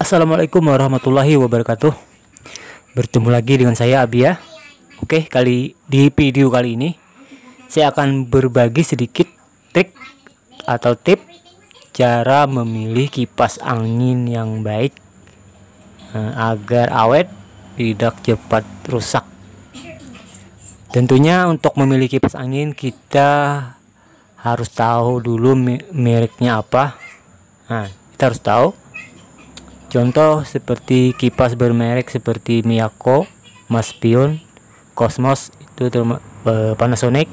Assalamualaikum warahmatullahi wabarakatuh. Bertemu lagi dengan saya Abi ya. Oke, di video kali ini saya akan berbagi sedikit trik atau tip cara memilih kipas angin yang baik agar awet, tidak cepat rusak. Tentunya untuk memilih kipas angin kita harus tahu dulu mereknya apa. Nah, kita harus tahu. Contoh seperti kipas bermerek seperti Miyako, Maspion, Cosmos, itu Panasonic,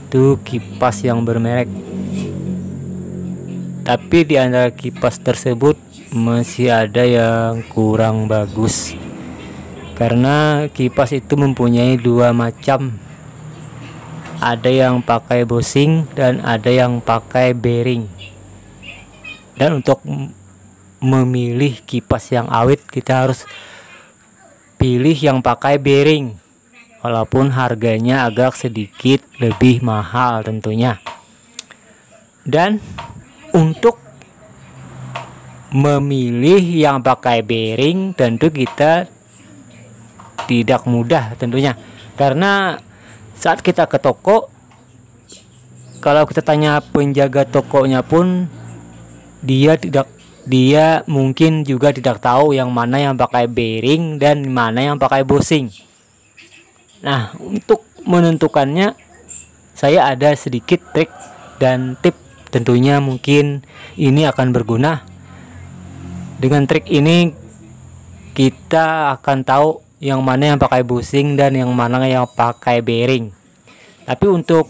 itu kipas yang bermerek. Tapi di antara kipas tersebut masih ada yang kurang bagus, karena kipas itu mempunyai dua macam. Ada yang pakai bushing dan ada yang pakai bearing. Dan untuk memilih kipas yang awet kita harus pilih yang pakai bearing, walaupun harganya agak sedikit lebih mahal tentunya. Dan untuk memilih yang pakai bearing tentu kita tidak mudah tentunya, karena saat kita ke toko, kalau kita tanya penjaga tokonya pun dia mungkin juga tidak tahu yang mana yang pakai bearing dan mana yang pakai bushing. Nah, untuk menentukannya saya ada sedikit trik dan tip, tentunya mungkin ini akan berguna. Dengan trik ini kita akan tahu yang mana yang pakai bushing dan yang mana yang pakai bearing. Tapi untuk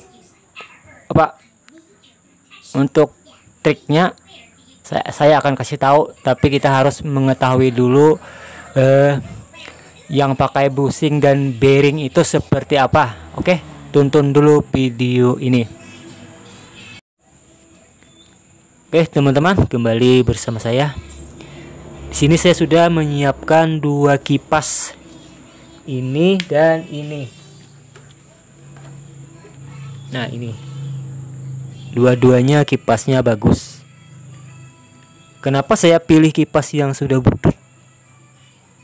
triknya saya akan kasih tahu, tapi kita harus mengetahui dulu yang pakai bushing dan bearing itu seperti apa. Oke, tonton dulu video ini. Oke teman-teman, kembali bersama saya. Di sini saya sudah menyiapkan dua kipas, ini dan ini. Nah, ini dua-duanya kipasnya bagus. Kenapa saya pilih kipas yang sudah butut?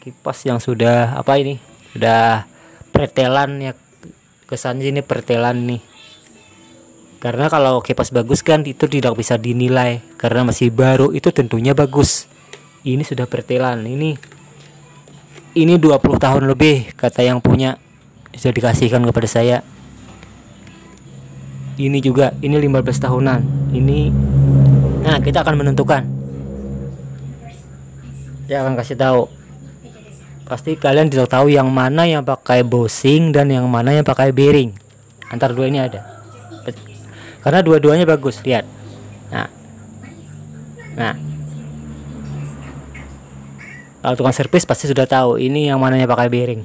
Kipas yang sudah sudah pretelan ya, kesannya ini pretelan nih. Karena kalau kipas bagus kan itu tidak bisa dinilai, karena masih baru itu tentunya bagus. Ini sudah pretelan. Ini 20 tahun lebih kata yang punya, sudah dikasihkan kepada saya. Ini juga, ini 15 tahunan. Nah, kita akan menentukan. Saya akan kasih tahu. Pasti kalian tidak tahu yang mana yang pakai bushing dan yang mana yang pakai bearing. Antara dua ini ada. Karena dua-duanya bagus, lihat. Nah. Kalau tukang servis pasti sudah tahu ini yang mana yang pakai bearing.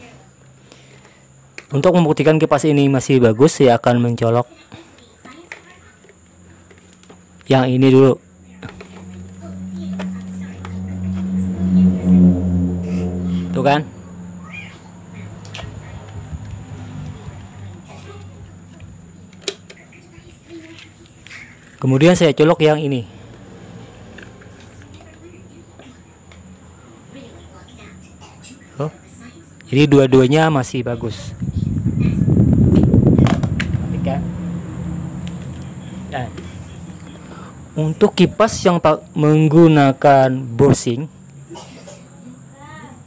Untuk membuktikan kipas ini masih bagus, saya akan mencolok yang ini dulu. Tuh kan, kemudian saya colok yang ini. Jadi dua-duanya masih bagus. Nah, untuk kipas yang menggunakan bushing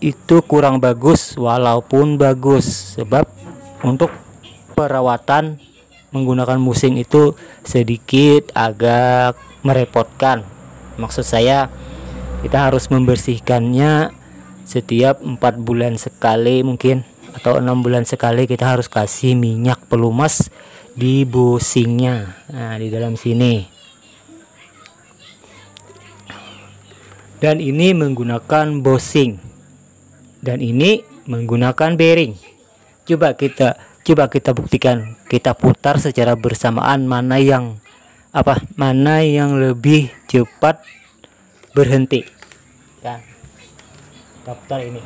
itu kurang bagus, walaupun bagus, sebab untuk perawatan menggunakan bushing itu sedikit agak merepotkan. Maksud saya, kita harus membersihkannya setiap 4 bulan sekali mungkin, atau 6 bulan sekali kita harus kasih minyak pelumas di bushingnya. Nah, di dalam sini. Dan ini menggunakan bushing, dan ini menggunakan bearing. Coba kita buktikan, kita putar secara bersamaan mana yang lebih cepat berhenti. Ya, kita putar ini.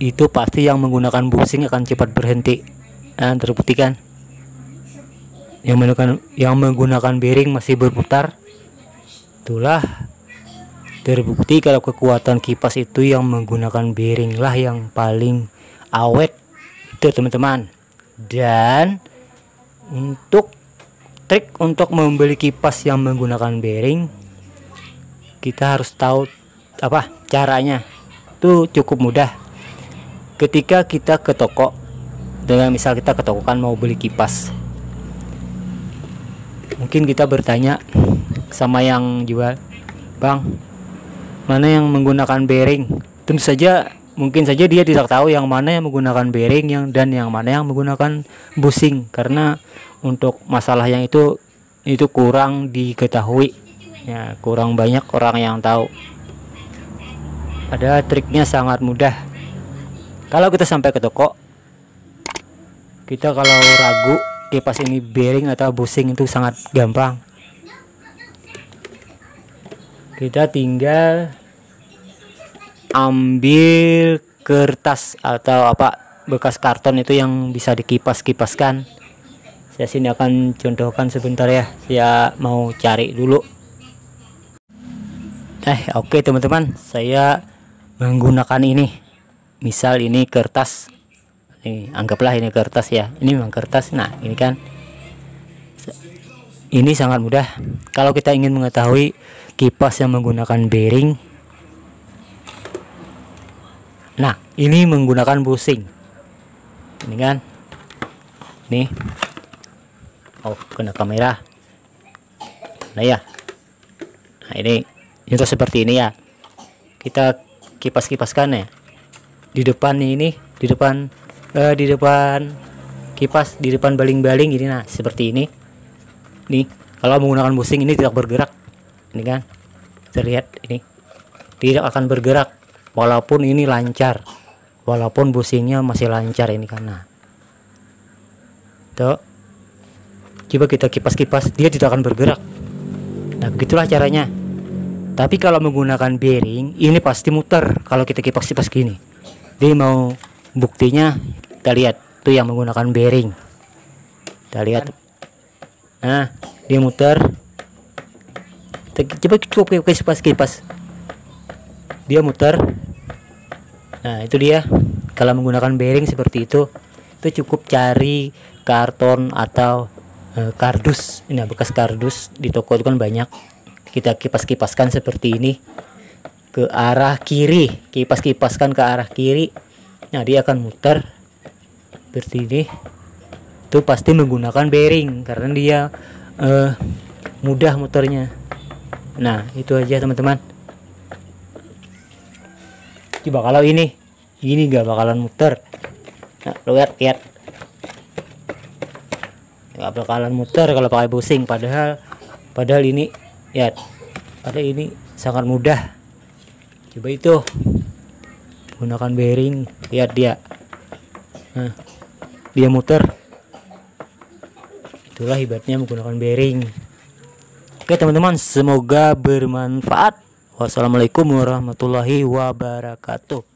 Itu pasti yang menggunakan bushing akan cepat berhenti. Nah, terbuktikan. yang menggunakan bearing masih berputar. Itulah terbukti kalau kekuatan kipas itu yang menggunakan bearing lah yang paling awet itu teman-teman. Dan trik untuk membeli kipas yang menggunakan bearing, kita harus tahu apa caranya. Itu cukup mudah. Ketika kita ke toko, dengan misal kita ke toko kan mau beli kipas, mungkin kita bertanya sama yang jual, "Bang, mana yang menggunakan bearing?" Tentu saja mungkin saja dia tidak tahu yang mana yang menggunakan bearing dan yang mana yang menggunakan bushing, karena untuk masalah yang itu kurang diketahui ya, kurang banyak orang yang tahu. Ada triknya sangat mudah. Kalau kita sampai ke toko, kita kalau ragu kipas ini bearing atau bushing itu sangat gampang. Kita tinggal ambil kertas atau bekas karton itu yang bisa dikipas-kipaskan. Saya sini akan contohkan sebentar ya. Saya mau cari dulu. Oke teman-teman, saya menggunakan ini. Misal ini kertas. Anggaplah ini kertas ya. Ini memang kertas. Nah, ini kan. Ini sangat mudah. Kalau kita ingin mengetahui kipas yang menggunakan bearing. Nah, ini menggunakan bushing. Ini kan. Nih. Oh, kena kamera. Nah ya. Nah, ini contoh seperti ini ya. Kita kipas-kipaskan ya. Di depan ini, di depan kipas, di depan baling-baling ini. Nah, seperti ini. Nih, kalau menggunakan bushing ini tidak bergerak. Ini kan. Terlihat ini. Tidak akan bergerak walaupun ini lancar. Walaupun bushingnya masih lancar ini kan. Nah. Tuh. Coba kita kipas-kipas, dia tidak akan bergerak. Nah, begitulah caranya. Tapi kalau menggunakan bearing, ini pasti muter kalau kita kipas-kipas gini. Dia mau buktinya, kita lihat tuh yang menggunakan bearing. Kita lihat. Nah, dia muter. Coba kipas-kipas. Dia muter. Nah, itu dia. Kalau menggunakan bearing seperti itu cukup cari karton atau kardus. Ini bekas kardus di toko itu kan banyak. Kita kipas-kipaskan seperti ini ke arah kiri, kipas-kipaskan ke arah kiri. Nah, dia akan muter seperti ini. Itu pasti menggunakan bearing karena dia mudah muternya. Nah, itu aja teman-teman. Coba kalau ini gak bakalan muter. Nah, lihat nggak bakalan muter kalau pakai bushing. Padahal ini ya, padahal ini sangat mudah. Coba itu gunakan bearing, lihat dia. Nah, dia muter. Itulah hebatnya menggunakan bearing. Oke teman-teman, semoga bermanfaat. Wassalamualaikum warahmatullahi wabarakatuh.